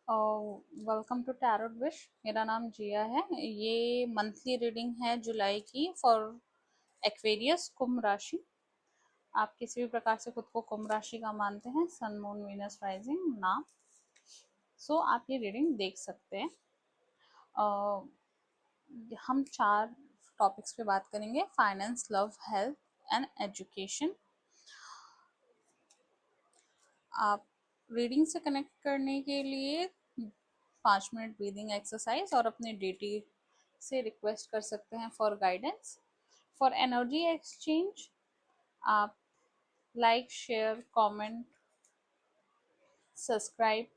Welcome to tarot wish. मेरा नाम जिया है। ये मंथली रीडिंग है जुलाई की फॉर एक्वेरियस कुंभ राशि। आप किसी भी प्रकार से खुद को कुंभ राशि का मानते हैं, सन मून वीनस राइजिंग ना, सो आप ये रीडिंग देख सकते हैं। हम 4 टॉपिक्स पे बात करेंगे: finance, love, health and education. आप रीडिंग से कनेक्ट करने के लिए 5 मिनट ब्रीदिंग एक्सरसाइज और अपने डेटी से रिक्वेस्ट कर सकते हैं for guidance. For energy exchange आप लाइक, शेयर, कमेंट, सब्सक्राइब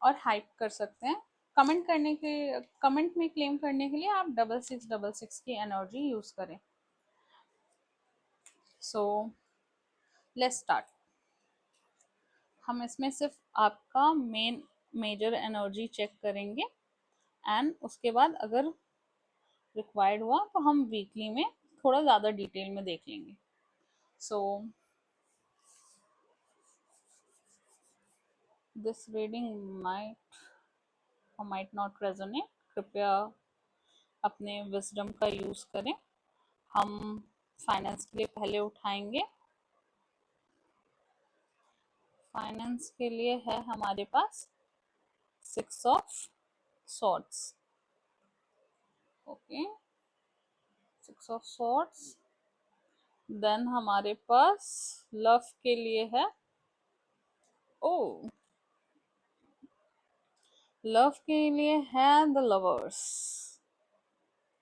और हाइप कर सकते हैं। कमेंट में क्लेम करने के लिए आप 6666 की एनर्जी यूज करें। So let's start. हम इसमें सिर्फ आपका मेजर एनर्जी चेक करेंगे एंड उसके बाद अगर रिक्वायर्ड हुआ तो हम वीकली में थोड़ा ज़्यादा डिटेल में देख लेंगे। So this reading might not resonate. कृपया अपने विजडम का यूज़ करें। हम फाइनेंस के लिए पहले उठाएंगे। फाइनेंस के लिए है हमारे पास 6 of swords. Okay, 6 of swords. Then हमारे पास लव के लिए है, ओ लव के लिए है the lovers.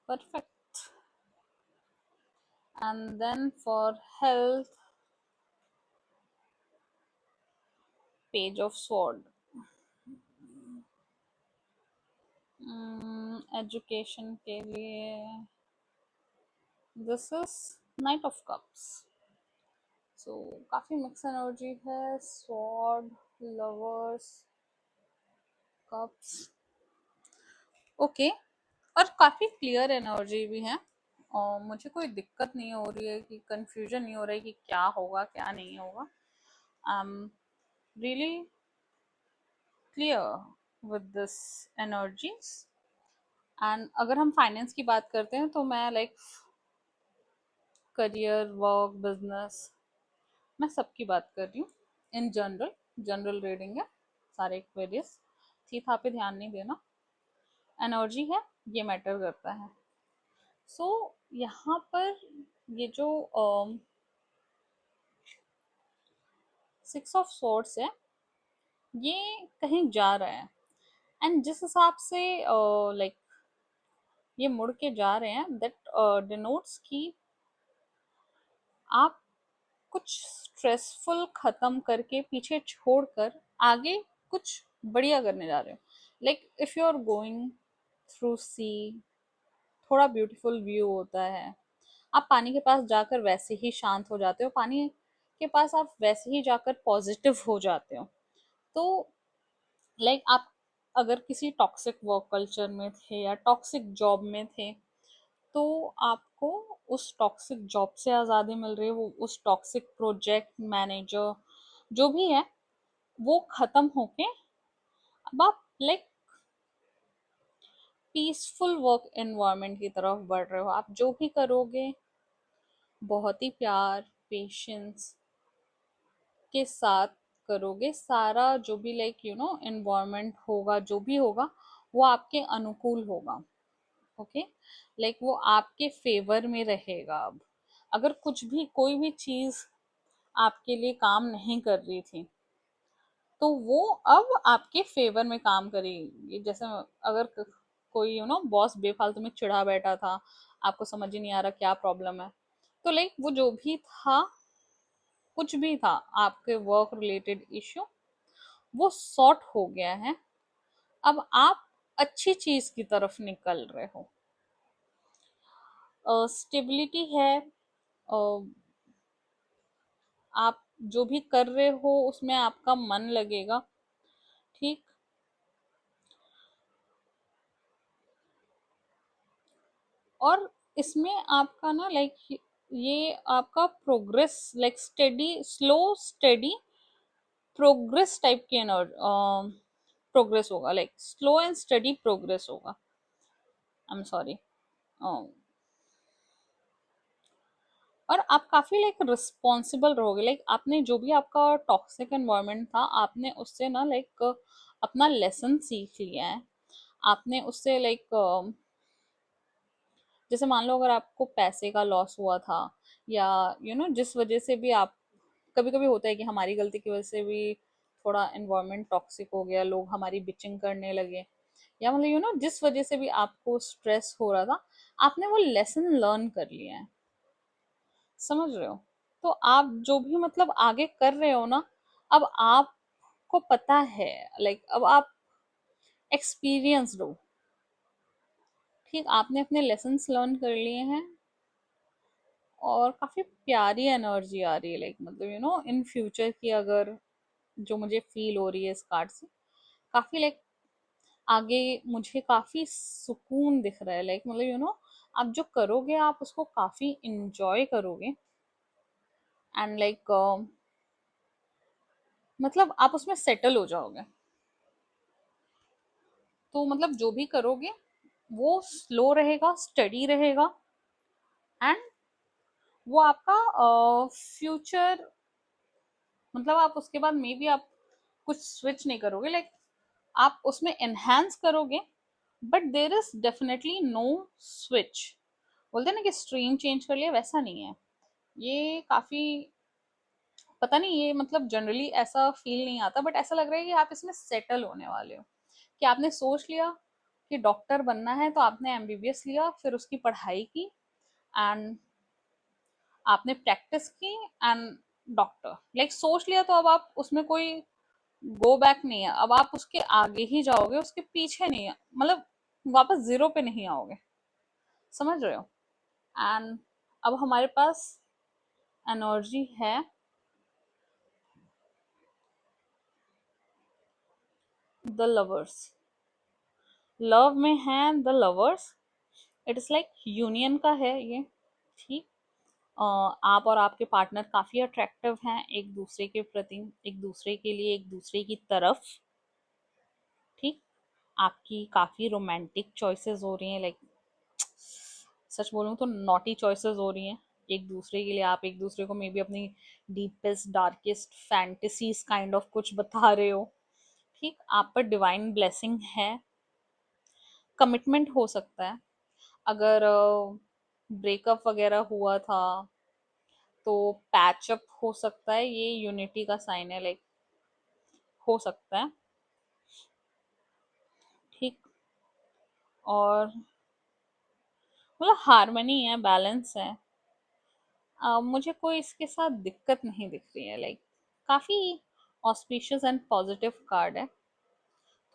Perfect. And then for health, page of sword. Education के लिए this is knight of cups. So काफी मिक्स एनर्जी है। Sword, lovers, cups, okay. और काफी क्लियर एनर्जी भी है और मुझे कोई दिक्कत नहीं हो रही है कि कंफ्यूजन नहीं हो रहा है कि क्या होगा क्या नहीं होगा। I am really clear with this energies. And अगर हम फाइनेंस की बात करते हैं तो मैं लाइक करियर, वर्क, बिजनेस, मैं सबकी बात कर रही हूँ इन जनरल रीडिंग है। सारे क्वेरीज थी था पे ध्यान नहीं देना। एनर्जी है, ये मैटर करता है। सो यहाँ पर ये जो 6 ऑफ सॉर्ड्स है, ये कहीं जा रहा है एंड जिस हिसाब से लाइक ये मुड़ के जा रहे हैं, दैट डिनोट्स कि आप कुछ स्ट्रेसफुल खत्म करके पीछे छोड़कर आगे कुछ बढ़िया करने जा रहे हो। Like if you are going through sea, थोड़ा ब्यूटीफुल व्यू होता है, आप पानी के पास जाकर वैसे ही शांत हो जाते हो, पानी के पास आप वैसे ही जाकर पॉजिटिव हो जाते हो। तो लाइक आप अगर किसी टॉक्सिक वर्क कल्चर में थे या टॉक्सिक जॉब में थे, तो आपको उस टॉक्सिक जॉब से आज़ादी मिल रही है। वो उस टॉक्सिक प्रोजेक्ट मैनेजर जो भी है वो खत्म होके अब आप लाइक पीसफुल वर्क एनवायरनमेंट की तरफ बढ़ रहे हो। आप जो भी करोगे बहुत ही प्यार, पेशेंस के साथ करोगे। सारा जो भी लाइक एनवायरनमेंट होगा, जो भी होगा वो आपके अनुकूल होगा। ओके, लाइक वो आपके फेवर में रहेगा। अब अगर कुछ भी कोई भी चीज आपके लिए काम नहीं कर रही थी तो वो अब आपके फेवर में काम करेगी। जैसे अगर कोई बॉस बेफालतू में चिढ़ा बैठा था, आपको समझ ही नहीं आ रहा क्या प्रॉब्लम है, तो लाइक वो जो भी था, कुछ भी था आपके वर्क रिलेटेड इश्यू, वो सॉर्ट हो गया है। अब आप अच्छी चीज की तरफ निकल रहे हो। स्टेबिलिटी है। आप जो भी कर रहे हो उसमें आपका मन लगेगा। ठीक। और इसमें आपका ना लाइक ये आपका progress, like steady, slow steady progress type की एनर्जी, प्रोग्रेस होगा, like slow and study progress होगा। I am sorry. और आप काफी लाइक रिस्पॉन्सिबल रहोगे, लाइक आपने जो भी आपका टॉक्सिक एनवायरनमेंट था, आपने उससे ना लाइक अपना लेसन सीख लिया है। आपने उससे लाइक जैसे मान लो अगर आपको पैसे का लॉस हुआ था, या जिस वजह से भी आप, कभी कभी होता है कि हमारी गलती की वजह से भी थोड़ा एनवायरनमेंट टॉक्सिक हो गया, लोग हमारी बिचिंग करने लगे, या मतलब जिस वजह से भी आपको स्ट्रेस हो रहा था, आपने वो लेसन लर्न कर लिया है। समझ रहे हो? तो आप जो भी मतलब आगे कर रहे हो ना, अब आपको पता है, लाइक अब आप एक्सपीरियंस्ड हो। ठीक, आपने अपने लेसन्स लर्न कर लिए हैं, और काफी प्यारी एनर्जी आ रही है, लाइक मतलब इन फ्यूचर की, अगर जो मुझे फील हो रही है इस कार्ड से, काफी लाइक आगे मुझे काफी सुकून दिख रहा है, लाइक मतलब आप जो करोगे आप उसको काफी इंजॉय करोगे, एंड लाइक मतलब आप उसमें सेटल हो जाओगे। तो मतलब जो भी करोगे वो स्लो रहेगा, स्टडी रहेगा, एंड वो आपका फ्यूचर, मतलब आप उसके बाद मे बी आप कुछ स्विच नहीं करोगे, लाइक आप उसमें एनहांस करोगे, but there is definitely know switch. बोलते हैं ना कि स्ट्रीम चेंज कर लिया, वैसा नहीं है। ये काफी, पता नहीं, ये मतलब जनरली ऐसा फील नहीं आता, बट ऐसा लग रहा है कि आप इसमें सेटल होने वाले हो, कि आपने सोच लिया कि डॉक्टर बनना है, तो आपने एमबीबीएस लिया, फिर उसकी पढ़ाई की, एंड आपने प्रैक्टिस की, एंड डॉक्टर लाइक सोच लिया, तो अब आप उसमें कोई गो बैक नहीं है, अब आप उसके आगे ही जाओगे, उसके पीछे नहीं है, मतलब वापस जीरो पे नहीं आओगे। समझ रहे हो? एंड अब हमारे पास एनर्जी है द लवर्स। लव में है the lovers. It is like union का है ये। ठीक। आप और आपके पार्टनर काफी अट्रैक्टिव हैं एक दूसरे के प्रति, एक दूसरे के लिए, एक दूसरे की तरफ। ठीक। आपकी काफी रोमांटिक चॉइसेस हो रही हैं, लाइक सच बोलूं तो नॉटी चॉइसेस हो रही हैं एक दूसरे के लिए। आप एक दूसरे को मे बी अपनी deepest darkest fantasies kind of कुछ बता रहे हो। ठीक, आप पर डिवाइन ब्लेसिंग है। कमिटमेंट हो सकता है, अगर ब्रेकअप वगैरह हुआ था तो पैचअप हो सकता है, ये यूनिटी का साइन है, लाइक हो सकता है। ठीक। और मतलब हारमनी है, बैलेंस है। मुझे कोई इसके साथ दिक्कत नहीं दिख रही है, लाइक काफी ऑस्पिशियस एंड पॉजिटिव कार्ड है।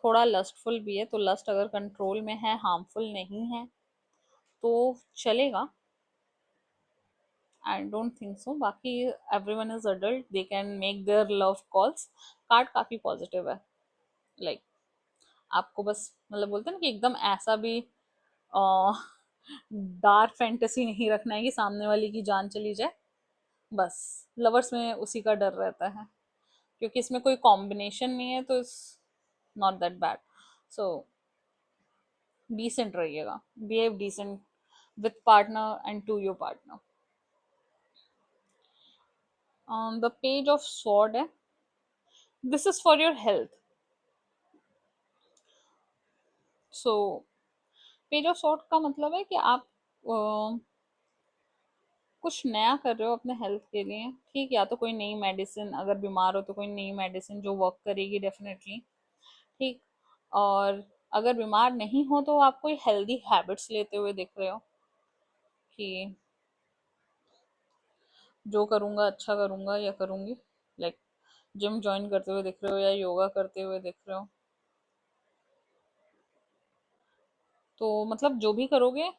थोड़ा लस्टफुल भी है, तो लस्ट अगर कंट्रोल में है, हार्मफुल नहीं है, तो चलेगा। I don't think so. बाकी everyone is adult, they can make their love calls. Card काफी पॉजिटिव है, लाइक आपको बस मतलब बोलते हैं ना कि एकदम ऐसा भी डार्क फैंटेसी नहीं रखना है कि सामने वाले की जान चली जाए। बस लवर्स में उसी का डर रहता है, क्योंकि इसमें कोई कॉम्बिनेशन नहीं है, तो it's not that bad. So decent रहिएगा, behave decent with partner and to your partner. The page of sword है, this is for your health. So page of sword का मतलब है कि आप कुछ नया कर रहे हो अपने हेल्थ के लिए। ठीक, या तो कोई नई मेडिसिन, अगर बीमार हो तो कोई नई मेडिसिन जो वर्क करेगी डेफिनेटली। ठीक। और अगर बीमार नहीं हो तो आप कोई हेल्दी हैबिट्स लेते हुए दिख रहे हो, कि जो करूँगा अच्छा करूँगा या करूँगी, लाइक जिम ज्वाइन करते हुए दिख रहे हो या योगा करते हुए दिख रहे हो। तो मतलब जो भी करोगे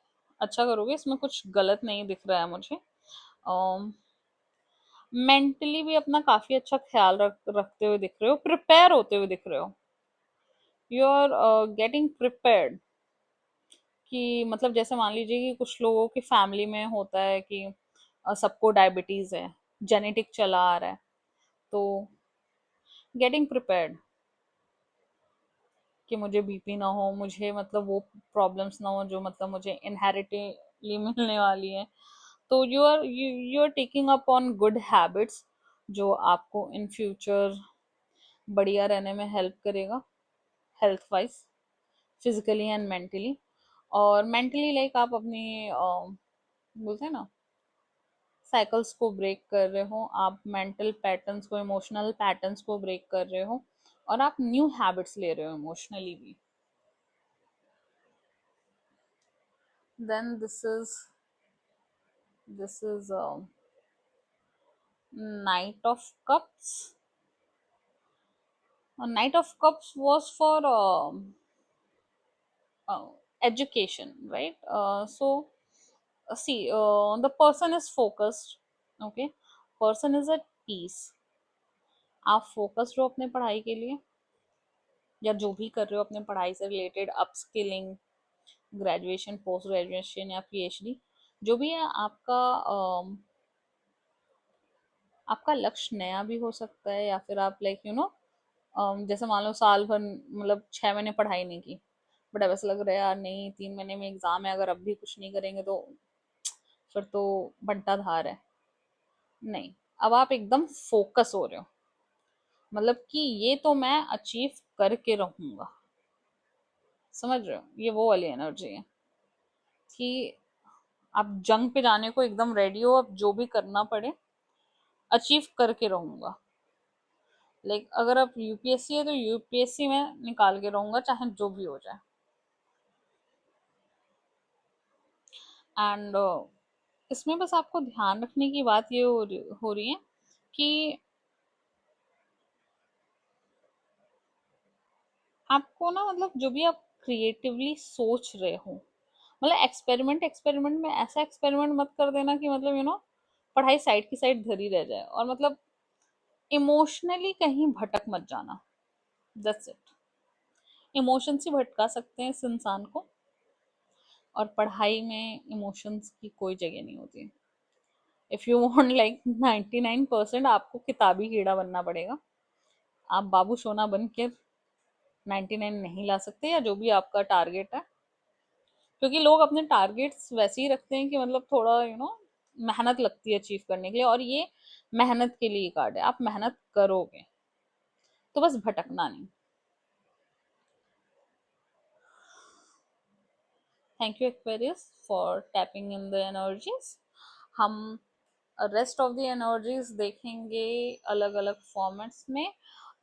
अच्छा करोगे, इसमें कुछ गलत नहीं दिख रहा है मुझे। मेंटली भी अपना काफी अच्छा ख्याल रखते हुए दिख रहे हो, प्रिपेयर होते हुए दिख रहे हो। यू आर गेटिंग प्रिपेयर्ड, कि मतलब जैसे मान लीजिए कि कुछ लोगों की फैमिली में होता है कि सबको डायबिटीज है, जेनेटिक चला आ रहा है, तो गेटिंग प्रिपेयर्ड। कि मुझे बीपी ना हो, मुझे मतलब वो प्रॉब्लम्स ना हो जो मतलब मुझे इनहेरिटली मिलने वाली है। तो you are taking up on good habits जो आपको इन फ्यूचर बढ़िया रहने में हेल्प करेगा, health wise, physically and mentally. और मेंटली लाइक आप अपनी बोलते हैं ना, साइकिल्स को ब्रेक कर रहे हो, आप मेंटल पैटर्न्स को, इमोशनल पैटर्न्स को ब्रेक कर रहे हो, और आप न्यू हैबिट्स ले रहे हो इमोशनली भी। Then this is knight of cups. Knight of cups was for uh, education, right? So see, the person is focused, okay, person is at peace। आप फोकस्ड हो अपने पढ़ाई के लिए, या जो भी कर रहे हो अपने पढ़ाई से related, upskilling, graduation, post graduation या पीएचडी, जो भी है आपका आपका लक्ष्य नया भी हो सकता है, या फिर आप लाइक जैसे मान लो साल भर मतलब 6 महीने पढ़ाई नहीं की, बट अब ऐसा लग रहा है यार नहीं, 3 महीने में एग्जाम है, अगर अब भी कुछ नहीं करेंगे तो फिर तो बंटा धार है। नहीं, अब आप एकदम फोकस हो रहे हो, मतलब कि ये तो मैं अचीव करके रहूंगा। समझ रहे हो, ये वो वाली एनर्जी है कि आप जंग पे जाने को एकदम रेडी हो, अब जो भी करना पड़े अचीव करके रहूंगा। लाइक अगर आप यूपीएससी है तो यूपीएससी में निकाल के रहूंगा चाहे जो भी हो जाए। एंड इसमें बस आपको ध्यान रखने की बात ये हो रही है कि आपको ना, मतलब जो भी आप क्रिएटिवली सोच रहे हो, मतलब एक्सपेरिमेंट एक्सपेरिमेंट में ऐसा एक्सपेरिमेंट मत कर देना कि मतलब पढ़ाई साइड की साइड धरी रह जाए, और मतलब इमोशनली कहीं भटक मत जाना। That's it. इमोशंस ही भटका सकते हैं इस इंसान को, और पढ़ाई में इमोशंस की कोई जगह नहीं होती। इफ यू वांट लाइक 99%, आपको किताबी कीड़ा बनना पड़ेगा। आप बाबू सोना बन के 99 नहीं ला सकते, या जो भी आपका टारगेट है, क्योंकि लोग अपने टारगेट्स वैसे ही रखते हैं कि मतलब थोड़ा मेहनत लगती है अचीव करने के लिए, और ये मेहनत के लिए कार्ड है, आप मेहनत करोगे तो बस भटकना नहीं। Thank you Aquarius for tapping in the energies. हम रेस्ट ऑफ द एनर्जीज देखेंगे अलग अलग फॉर्मेट्स में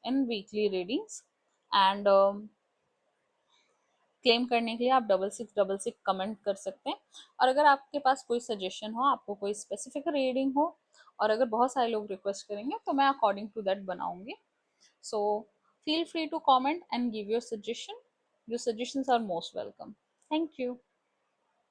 इन वीकली रीडिंग्स। एंड क्लेम करने के लिए आप 6666 कमेंट कर सकते हैं। और अगर आपके पास कोई सजेशन हो, आपको कोई स्पेसिफिक रीडिंग हो, और अगर बहुत सारे लोग रिक्वेस्ट करेंगे तो मैं अकॉर्डिंग टू दैट बनाऊंगी। So feel free to comment and give your suggestion. Your suggestions are most welcome. Thank you.